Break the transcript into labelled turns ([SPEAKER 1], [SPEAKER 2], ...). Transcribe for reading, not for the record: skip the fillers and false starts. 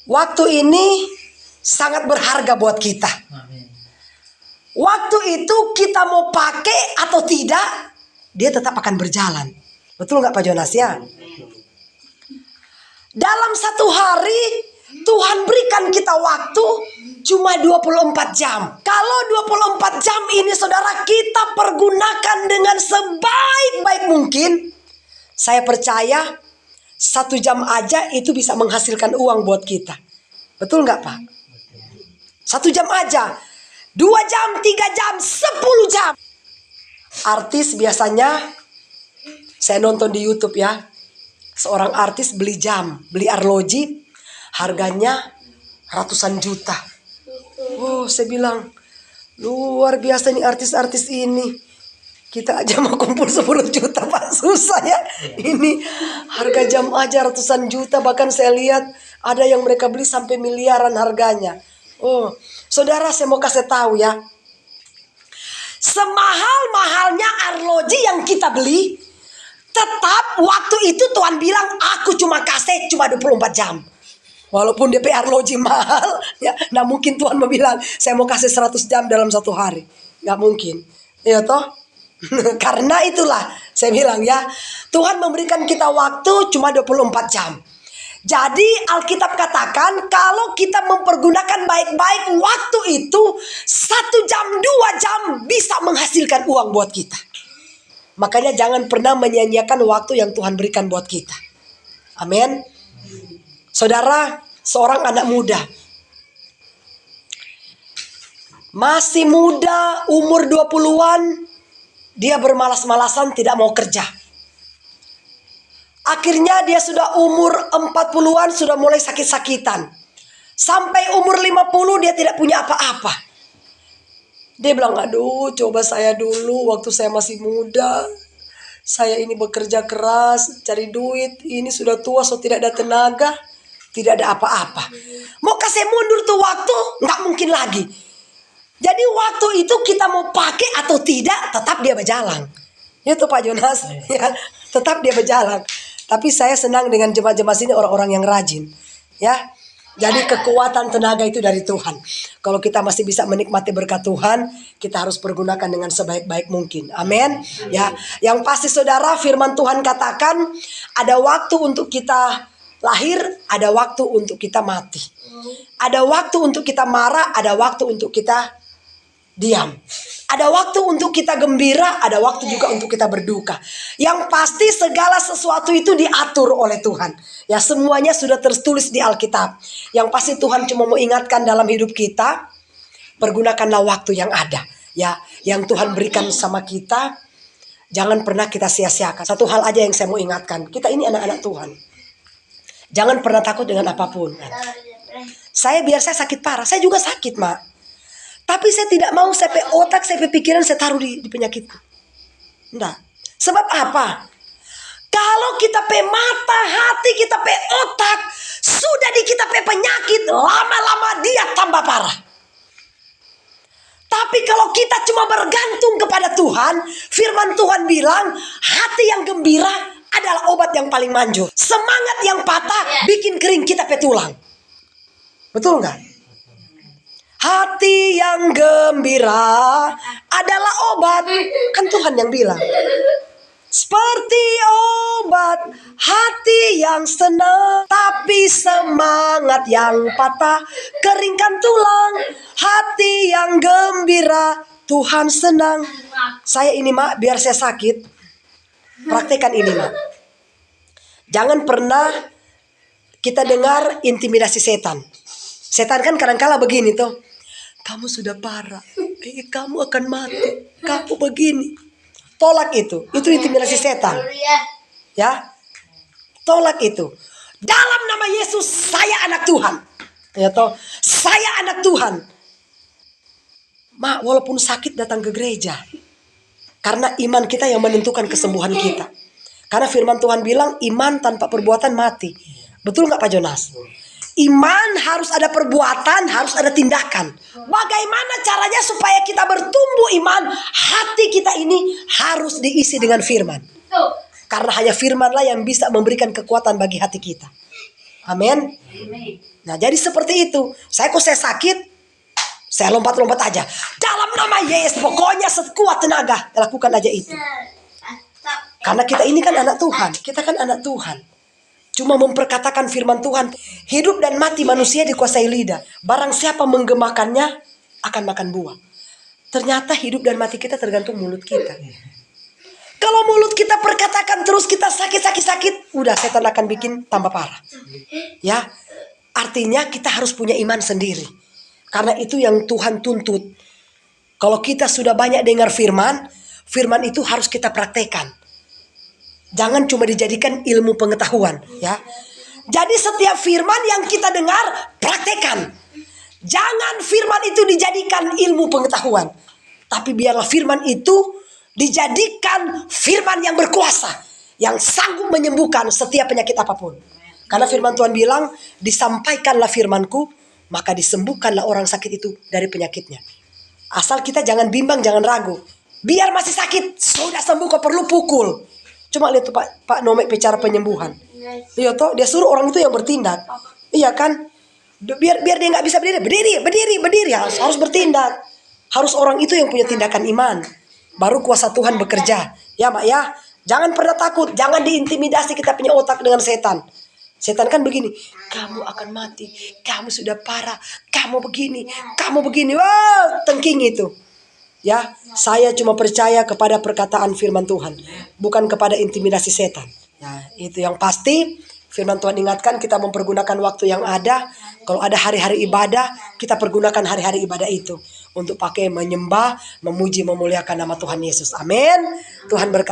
[SPEAKER 1] Waktu ini sangat berharga buat kita. Waktu itu kita mau pakai atau tidak, dia tetap akan berjalan. Betul nggak Pak Jonas ya? Dalam satu hari Tuhan berikan kita waktu cuma 24 jam. Kalau 24 jam ini saudara kita pergunakan dengan sebaik-baik mungkin, saya percaya 1 jam aja itu bisa menghasilkan uang buat kita. Betul nggak Pak? 1 jam aja, 2 jam, 3 jam, 10 jam. Artis biasanya saya nonton di YouTube ya. Seorang artis beli jam, beli arloji, harganya ratusan juta. Oh, saya bilang, luar biasa nih artis-artis ini. Kita aja mau kumpul 10 juta Pak, susah ya. Ini harga jam aja ratusan juta. Bahkan saya lihat ada yang mereka beli sampai miliaran harganya. Oh, saudara saya mau kasih tahu ya. Semahal-mahalnya arloji yang kita beli, tetap waktu itu Tuhan bilang aku cuma kasih cuma 24 jam. Walaupun DP arloji mahal ya, nggak mungkin Tuhan mau bilang saya mau kasih 100 jam dalam 1 hari. Nggak mungkin. Ya toh? Karena itulah saya bilang ya, Tuhan memberikan kita waktu cuma 24 jam. Jadi Alkitab katakan kalau kita mempergunakan baik-baik waktu itu 1 jam 2 jam bisa menghasilkan uang buat kita. Makanya jangan pernah menyia-nyiakan waktu yang Tuhan berikan buat kita. Amin. Saudara, seorang anak muda, masih muda, umur 20-an, dia bermalas-malasan tidak mau kerja. Akhirnya dia sudah umur 40-an sudah mulai sakit-sakitan. Sampai umur 50 dia tidak punya apa-apa. Dia bilang, aduh coba saya dulu waktu saya masih muda. Saya ini bekerja keras, cari duit. Ini sudah tua, so tidak ada tenaga. Tidak ada apa-apa. Mau kasih mundur tuh waktu? Nggak mungkin lagi. Jadi waktu itu kita mau pakai atau tidak, tetap dia berjalan. Itu Pak Jonas, ya, tetap dia berjalan. Tapi saya senang dengan jemaat-jemaat sini orang-orang yang rajin, ya. Jadi kekuatan tenaga itu dari Tuhan. Kalau kita masih bisa menikmati berkat Tuhan, kita harus pergunakan dengan sebaik-baik mungkin. Amin. Ya, yang pasti saudara, firman Tuhan katakan ada waktu untuk kita lahir, ada waktu untuk kita mati. Ada waktu untuk kita marah, ada waktu untuk kita diam. Ada waktu untuk kita gembira, ada waktu juga untuk kita berduka. Yang pasti segala sesuatu itu diatur oleh Tuhan. Ya, semuanya sudah tertulis di Alkitab. Yang pasti Tuhan cuma mau ingatkan dalam hidup kita, pergunakanlah waktu yang ada. Ya, yang Tuhan berikan sama kita, jangan pernah kita sia-siakan. Satu hal aja yang saya mau ingatkan, kita ini anak-anak Tuhan. Jangan pernah takut dengan apapun. Saya biar saya sakit parah, saya juga sakit, Mak. Tapi saya tidak mau sampai otak, sampai pikiran saya taruh di penyakitku. Enggak. Sebab apa? Kalau kita pe mata, hati, kita pe otak sudah di kita pe penyakit, lama-lama dia tambah parah. Tapi kalau kita cuma bergantung kepada Tuhan, firman Tuhan bilang, hati yang gembira adalah obat yang paling manjur. Semangat yang patah bikin kering kita pe tulang. Betul nggak? Hati yang gembira adalah obat. Kan Tuhan yang bilang. Seperti obat hati yang senang, tapi semangat yang patah keringkan tulang. Hati yang gembira Tuhan senang. Saya ini Mak, biar saya sakit, praktekkan ini Mak. Jangan pernah kita dengar intimidasi setan. Setan kan kadang-kala begini tuh. Kamu sudah parah, kamu akan mati, kamu begini. Tolak itu intimidasi setan. Ya, tolak itu. Dalam nama Yesus, saya anak Tuhan. Ya toh, saya anak Tuhan. Mak, walaupun sakit datang ke gereja. Karena iman kita yang menentukan kesembuhan kita. Karena firman Tuhan bilang iman tanpa perbuatan mati. Betul nggak Pak Jonas? Iman harus ada perbuatan, harus ada tindakan. Bagaimana caranya supaya kita bertumbuh iman? Hati kita ini harus diisi dengan firman. Karena hanya firmanlah yang bisa memberikan kekuatan bagi hati kita. Amin. Nah, jadi seperti itu. Saya sakit, saya lompat-lompat aja. Dalam nama Yesus, pokoknya sekuat tenaga, lakukan aja itu. Karena kita ini kan anak Tuhan. Kita kan anak Tuhan. Cuma memperkatakan firman Tuhan. Hidup dan mati manusia dikuasai lidah. Barang siapa menggemakannya akan makan buah. Ternyata hidup dan mati kita tergantung mulut kita. Kalau mulut kita perkatakan terus kita sakit, udah setan akan bikin tambah parah. Ya, artinya kita harus punya iman sendiri. Karena itu yang Tuhan tuntut. Kalau kita sudah banyak dengar firman, firman itu harus kita praktekkan. Jangan cuma dijadikan ilmu pengetahuan, ya. Jadi setiap firman yang kita dengar, praktekkan. Jangan firman itu dijadikan ilmu pengetahuan, tapi biarlah firman itu dijadikan firman yang berkuasa, yang sanggup menyembuhkan setiap penyakit apapun. Karena firman Tuhan bilang, disampaikanlah firmanku, maka disembuhkanlah orang sakit itu dari penyakitnya. Asal kita jangan bimbang, jangan ragu. Biar masih sakit, sudah sembuh kok perlu pukul. Cuma lihat tuh Pak Nomek bicara penyembuhan. Iya toh, dia suruh orang itu yang bertindak. Iya kan? Biar dia nggak bisa berdiri harus bertindak. Harus orang itu yang punya tindakan iman. Baru kuasa Tuhan bekerja. Ya Mbak ya, jangan pernah takut, jangan diintimidasi kita punya otak dengan setan. Setan kan begini, kamu akan mati, kamu sudah parah, kamu begini. Wah, tengking itu. Ya, saya cuma percaya kepada perkataan firman Tuhan, bukan kepada intimidasi setan. Ya, itu yang pasti. Firman Tuhan ingatkan kita mempergunakan waktu yang ada. Kalau ada hari-hari ibadah, kita pergunakan hari-hari ibadah itu untuk pakai menyembah, memuji, memuliakan nama Tuhan Yesus. Amin. Tuhan berkati.